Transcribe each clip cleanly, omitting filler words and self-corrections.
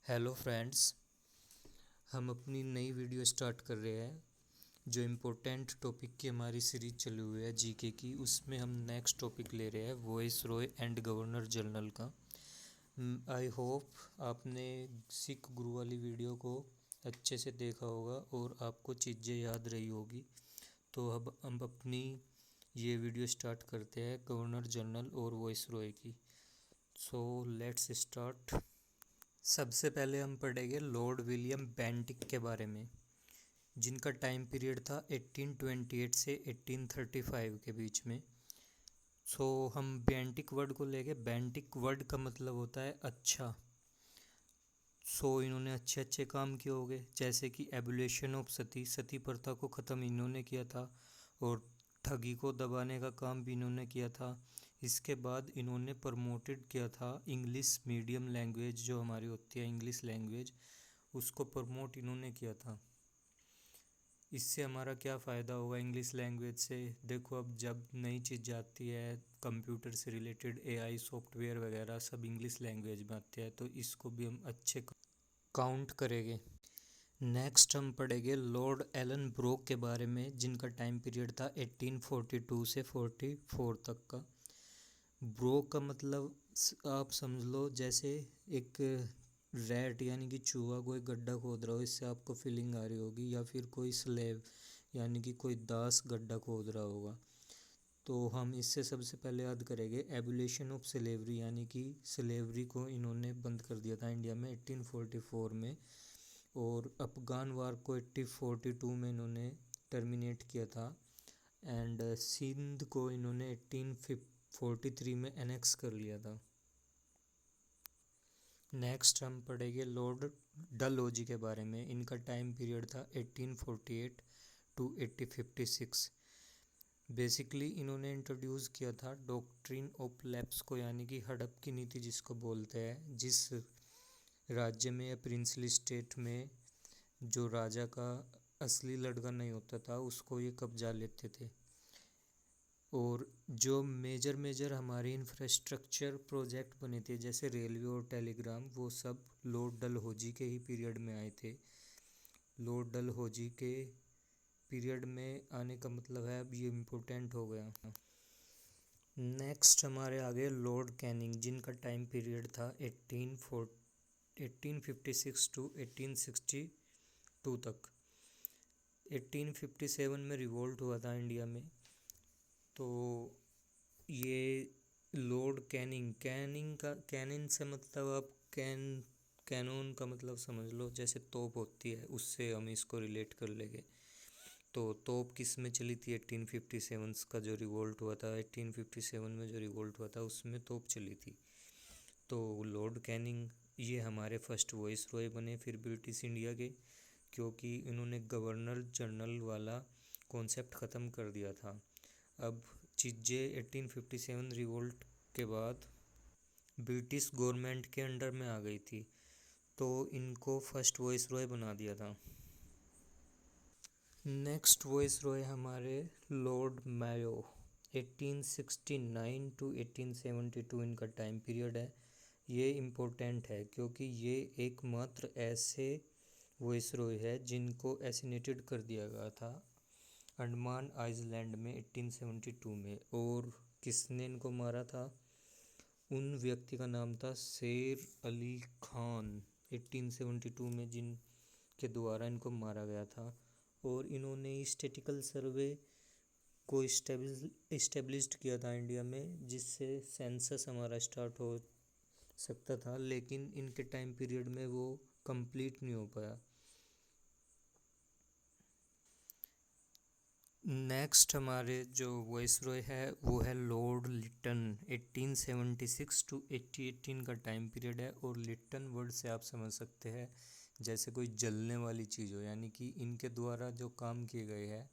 Hello friends. हम अपनी नई वीडियो स्टार्ट कर रहे हैं जो इम्पोर्टेंट टॉपिक की हमारी सीरीज चली हुई है जीके की। उसमें हम नेक्स्ट टॉपिक ले रहे हैं viceroy and governor general का। आई होप आपने सिख गुरु वाली वीडियो को अच्छे से देखा होगा और आपको चीज़ें याद रही होगी। तो अब हम अपनी ये वीडियो स्टार्ट करते हैं गवर्नर जनरल और वॉइस रॉय की। So let's start. सबसे पहले हम पढ़ेंगे लॉर्ड विलियम बेंटिक के बारे में, जिनका टाइम पीरियड था 1828 से 1835 के बीच में। हम बेंटिक वर्ड को लेके, बेंटिक वर्ड का मतलब होता है अच्छा। इन्होंने अच्छे अच्छे काम किए होंगे, जैसे कि एबुलेशन ऑफ सती, सती प्रथा को ख़त्म इन्होंने किया था और ठगी को दबाने का काम भी इन्होंने किया था। इसके बाद इन्होंने प्रमोटेड किया था इंग्लिश मीडियम लैंग्वेज, जो हमारी होती है इंग्लिश लैंग्वेज, उसको प्रमोट इन्होंने किया था। इससे हमारा क्या फ़ायदा होगा इंग्लिश लैंग्वेज से? देखो, अब जब नई चीज़ आती है कंप्यूटर से रिलेटेड, एआई सॉफ्टवेयर वगैरह सब इंग्लिश लैंग्वेज में आते हैं, तो इसको भी हम अच्छे काउंट करेंगे। नेक्स्ट हम पढ़ेंगे लॉर्ड एलन ब्रोक के बारे में, जिनका टाइम पीरियड था 1842 से 44 तक का। ब्रोक का मतलब आप समझ लो जैसे एक रैट यानी कि चूहा कोई गड्ढा खोद रहा हो, इससे आपको फीलिंग आ रही होगी, या फिर कोई स्लेव यानी कि कोई दास गड्ढा खोद रहा होगा। तो हम इससे सबसे पहले याद करेंगे एबुलेशन ऑफ स्लेवरी, यानी कि स्लेवरी को इन्होंने बंद कर दिया था इंडिया में 1844 में। और अफगान वार को 1842 में इन्होंने टर्मिनेट किया था। एंड सिंध को इन्होंने 1843 में एनेक्स कर लिया था। नेक्स्ट हम पढ़ेंगे लॉर्ड डलहौजी के बारे में। इनका टाइम पीरियड था 1848 टू 1856। बेसिकली इन्होंने इंट्रोड्यूस किया था डॉक्ट्रिन ऑफ लैप्स को, यानी कि हड़प की नीति जिसको बोलते हैं। जिस राज्य में या प्रिंसली स्टेट में जो राजा का असली लड़का नहीं होता था, उसको ये कब्जा लेते थे। और जो मेजर मेजर हमारे इंफ्रास्ट्रक्चर प्रोजेक्ट बने थे, जैसे रेलवे और टेलीग्राम, वो सब लॉर्ड डलहौजी के ही पीरियड में आए थे। लॉर्ड डलहौजी के पीरियड में आने का मतलब है अब ये इम्पोर्टेंट हो गया। नेक्स्ट हमारे आगे लॉर्ड कैनिंग, जिनका टाइम पीरियड था 1856 टू 1862 तक। 1857 में रिवोल्ट हुआ था इंडिया में। तो ये लॉर्ड कैनिंग, कैनिन से मतलब आप कैनोन का मतलब समझ लो, जैसे तोप होती है, उससे हम इसको रिलेट कर लेंगे। तो तोप किस में चली थी? 1857 का जो रिवोल्ट हुआ था, 1857 में जो रिवोल्ट हुआ था उसमें तोप चली थी। तो लॉर्ड कैनिंग ये हमारे फर्स्ट वॉइस रॉय बने फिर ब्रिटिश इंडिया के, क्योंकि इन्होंने गवर्नर जनरल वाला कॉन्सेप्ट ख़त्म कर दिया था। अब चीज़ें 1857 रिवोल्ट के बाद ब्रिटिश गवर्नमेंट के अंडर में आ गई थी, तो इनको फर्स्ट वॉइस रॉय बना दिया था। नेक्स्ट वॉइस रॉय हमारे लॉर्ड मायो, 1869 टू 1872 इनका टाइम पीरियड है। ये इम्पोर्टेंट है क्योंकि ये एकमात्र ऐसे वॉइस रॉय है जिनको एसिनेटेड कर दिया गया था अंडमान आइलैंड में 1872 में। और किसने इनको मारा था? उन व्यक्ति का नाम था शेर अली खान, 1872 में, जिनके द्वारा इनको मारा गया था। और इन्होंने स्टैटिकल सर्वे को इस्टेब्लिश्ड किया था इंडिया में, जिससे सेंसस हमारा स्टार्ट हो सकता था, लेकिन इनके टाइम पीरियड में वो कंप्लीट नहीं हो पाया। नेक्स्ट हमारे जो वॉइस रॉय है वो है लॉर्ड लिटन, 1876 टू 1818 का टाइम पीरियड है। और लिटन वर्ड से आप समझ सकते हैं जैसे कोई जलने वाली चीज़ हो, यानी कि इनके द्वारा जो काम किए गए हैं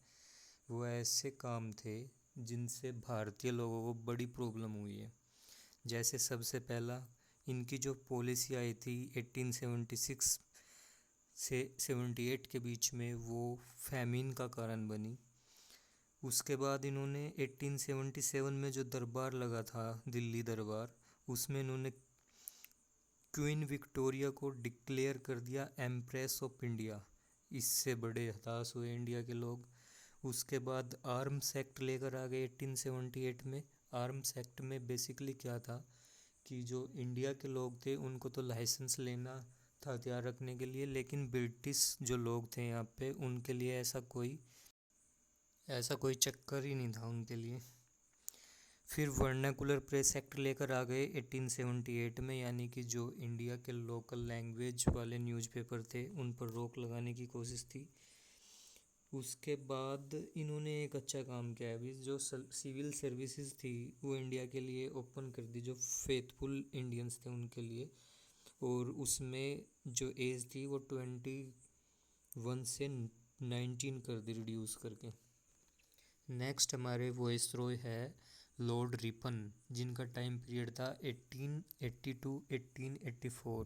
वो ऐसे काम थे जिनसे भारतीय लोगों को बड़ी प्रॉब्लम हुई है। जैसे सबसे पहला इनकी जो पॉलिसी आई थी 1876 से 78 के बीच में, वो फैमिन का कारण बनी। उसके बाद इन्होंने 1877 में जो दरबार लगा था, दिल्ली दरबार, उसमें इन्होंने क्वीन विक्टोरिया को डिक्लेयर कर दिया एम्प्रेस ऑफ इंडिया। इससे बड़े हताश हुए इंडिया के लोग। उसके बाद आर्म्स एक्ट लेकर आ गए 1878 में। आर्म्स एक्ट में बेसिकली क्या था कि जो इंडिया के लोग थे उनको तो लाइसेंस लेना था हथियार रखने के लिए, लेकिन ब्रिटिश जो लोग थे यहाँ पे उनके लिए ऐसा कोई चक्कर ही नहीं था उनके लिए। फिर वर्नाकुलर प्रेस एक्ट लेकर आ गए 1878 में, यानी कि जो इंडिया के लोकल लैंग्वेज वाले न्यूज़पेपर थे उन पर रोक लगाने की कोशिश थी। उसके बाद इन्होंने एक अच्छा काम किया है अभी, जो सिविल सर्विसेज थी वो इंडिया के लिए ओपन कर दी, जो फेथफुल इंडियंस थे उनके लिए। और उसमें जो एज थी वो 21 से 19 कर दी रिड्यूस करके। नेक्स्ट हमारे वॉइसरॉय है लॉर्ड रिपन, जिनका टाइम पीरियड था 1880 टू 1884।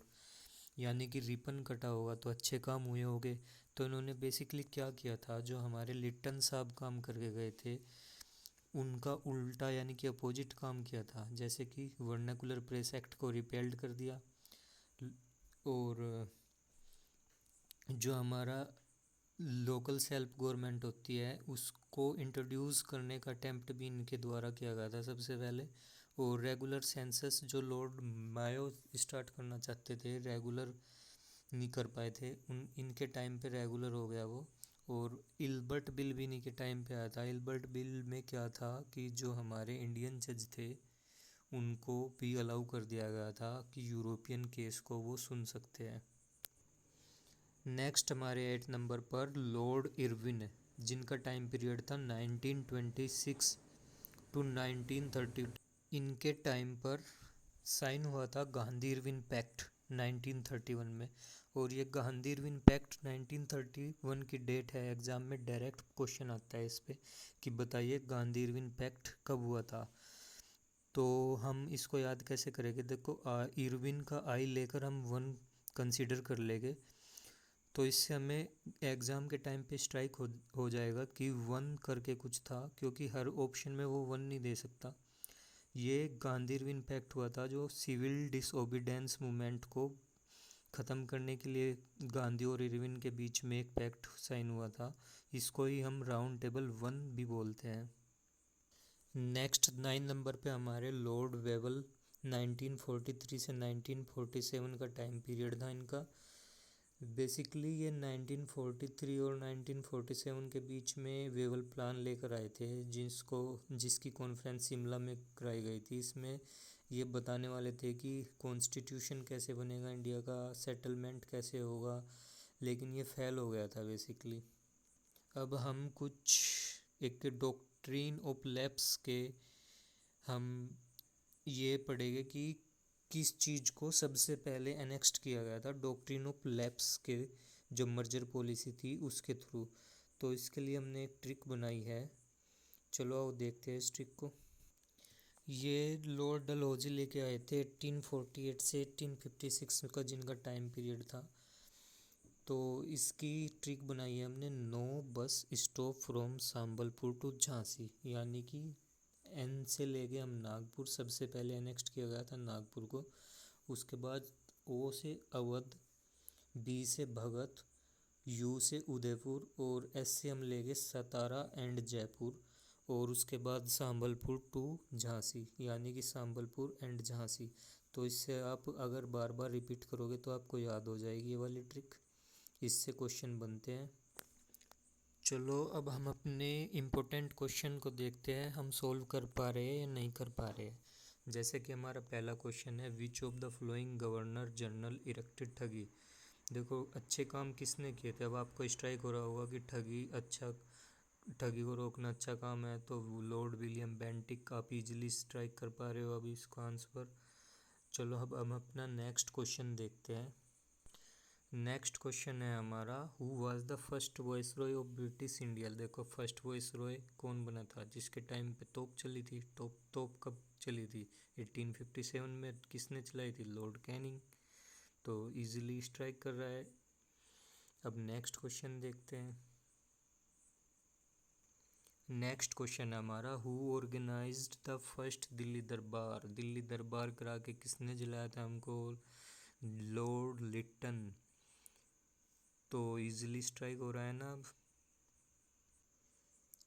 यानी कि रिपन कटा होगा तो अच्छे काम हुए होंगे। तो इन्होंने बेसिकली क्या किया था, जो हमारे लिट्टन साहब काम करके गए थे उनका उल्टा यानी कि अपोजिट काम किया था। जैसे कि वर्नाकुलर प्रेस एक्ट को रिपेल्ड कर दिया, और जो हमारा लोकल सेल्फ गवर्नमेंट होती है उसको इंट्रोड्यूस करने का अटेम्प्ट भी इनके द्वारा किया गया था सबसे पहले। और रेगुलर सेंसस जो लॉर्ड मायो स्टार्ट करना चाहते थे, रेगुलर नहीं कर पाए थे, इनके टाइम पे रेगुलर हो गया वो। और इल्बर्ट बिल भी इनके टाइम पे आया था। इल्बर्ट बिल में क्या था कि जो हमारे इंडियन जज थे उनको भी अलाउ कर दिया गया था कि यूरोपियन केस को वो सुन सकते हैं। नेक्स्ट हमारे 8 नंबर पर लॉर्ड इरविन, जिनका टाइम पीरियड था 1926 टू 1930। इनके टाइम पर साइन हुआ था गांधी इरविन पैक्ट 1931 में। और ये गांधी इरविन पैक्ट 1931 की डेट है, एग्ज़ाम में डायरेक्ट क्वेश्चन आता है इस पे कि बताइए गांधी इरविन पैक्ट कब हुआ था। तो हम इसको याद कैसे करेंगे, देखो इरविन का आई लेकर हम 1 कंसीडर कर लेंगे, तो इससे हमें एग्ज़ाम के टाइम पे स्ट्राइक हो जाएगा कि 1 करके कुछ था, क्योंकि हर ऑप्शन में वो 1 नहीं दे सकता। ये गांधी इरविन पैक्ट हुआ था जो सिविल डिसओबीडेंस मूवमेंट को ख़त्म करने के लिए गांधी और इरविन के बीच में एक पैक्ट साइन हुआ था। इसको ही हम राउंड टेबल 1 भी बोलते हैं। नेक्स्ट 9 नंबर पे हमारे लॉर्ड वेवल, 1943 से 1947 का टाइम पीरियड था इनका। बेसिकली ये 1943 और 1947 के बीच में वेवल प्लान लेकर आए थे, जिसकी कॉन्फ्रेंस शिमला में कराई गई थी। इसमें ये बताने वाले थे कि कॉन्स्टिट्यूशन कैसे बनेगा इंडिया का, सेटलमेंट कैसे होगा, लेकिन ये फेल हो गया था बेसिकली। अब हम कुछ एक डॉक्ट्रिन ऑफ लैप्स के हम ये पढ़ेंगे कि किस चीज़ को सबसे पहले एनेक्स्ट किया गया था डॉक्ट्रिन ऑफ लैप्स के, जो मर्जर पॉलिसी थी उसके थ्रू। तो इसके लिए हमने एक ट्रिक बनाई है, चलो आओ देखते हैं इस ट्रिक को। ये लॉर्ड डलहौजी लेके आए थे 1848 से 1856 का, जिनका टाइम पीरियड था। तो इसकी ट्रिक बनाई है हमने, no bus stop from Sambalpur to Jhansi, यानी कि एन से लेके हम नागपुर, सबसे पहले एनेक्स्ट किया गया था नागपुर को। उसके बाद ओ से अवध, बी से भगत, यू से उदयपुर और एस से हम लेंगे सतारा एंड जयपुर। और उसके बाद संबलपुर टू झांसी, यानी कि संबलपुर एंड झांसी। तो इससे आप अगर बार बार रिपीट करोगे तो आपको याद हो जाएगी ये वाली ट्रिक। इससे क्वेश्चन बनते हैं। चलो अब हम अपने इम्पोर्टेंट क्वेश्चन को देखते हैं, हम सोल्व कर पा रहे हैं या नहीं कर पा रहे हैं। जैसे कि हमारा पहला क्वेश्चन है, विच of the flowing governor general erected ठगी। देखो अच्छे काम किसने किए थे, अब आपको स्ट्राइक हो रहा होगा कि ठगी को रोकना अच्छा काम है, तो लॉर्ड विलियम बेंटिक आप इजीली स्ट्राइक कर पा रहे हो अभी इसका आंसर। चलो अब हम अपना नेक्स्ट क्वेश्चन देखते हैं। नेक्स्ट क्वेश्चन है हमारा, who was the first viceroy of British India. देखो फर्स्ट वॉइसरॉय कौन बना था, जिसके टाइम पे तोप चली थी। तोप कब चली थी, 1857 में। किसने चलाई थी, लॉर्ड कैनिंग। तो इजीली स्ट्राइक कर रहा है। अब नेक्स्ट क्वेश्चन देखते हैं। नेक्स्ट क्वेश्चन है हमारा, who organised the first Delhi Durbar. Delhi दरबार करा के किसने जलाया था हमको, लॉर्ड लिटन। तो इजीली स्ट्राइक हो रहा है ना अब।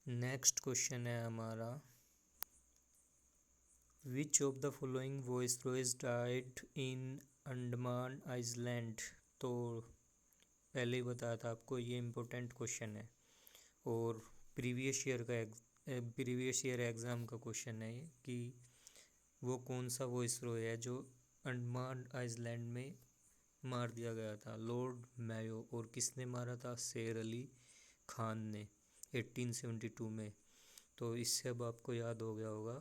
नेक्स्ट क्वेश्चन है हमारा, which of the following viceroys died in Andaman island. तो पहले ही बताया था आपको, ये इम्पोर्टेंट क्वेश्चन है और प्रीवियस ईयर एग्ज़ाम का क्वेश्चन है ये, कि वो कौन सा वॉइसरॉय है जो अंडमान आइलैंड में मार दिया गया था। Lord Mayo. और किसने मारा था? शेर अली खान ने 1872 में। तो इससे अब आपको याद हो गया होगा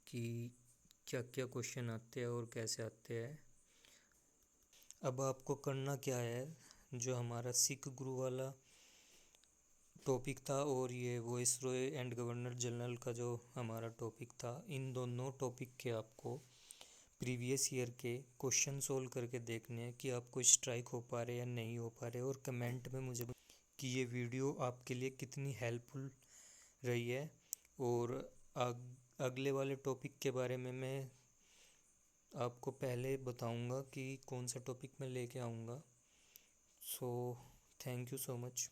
कि क्या क्या क्वेश्चन आते हैं और कैसे आते हैं। अब आपको करना क्या है, जो हमारा सिख गुरु वाला टॉपिक था और ये वॉइसरॉय एंड गवर्नर जनरल का जो हमारा टॉपिक था, इन दोनों टॉपिक के आपको प्रीवियस ईयर के क्वेश्चन सोल्व करके देखने हैं कि आपको स्ट्राइक हो पा रहे या नहीं हो पा रहे, और कमेंट में मुझे कि ये वीडियो आपके लिए कितनी हेल्पफुल रही है। और अगले वाले टॉपिक के बारे में मैं आपको पहले बताऊंगा कि कौन सा टॉपिक मैं लेके आऊँगा। So thank you so much.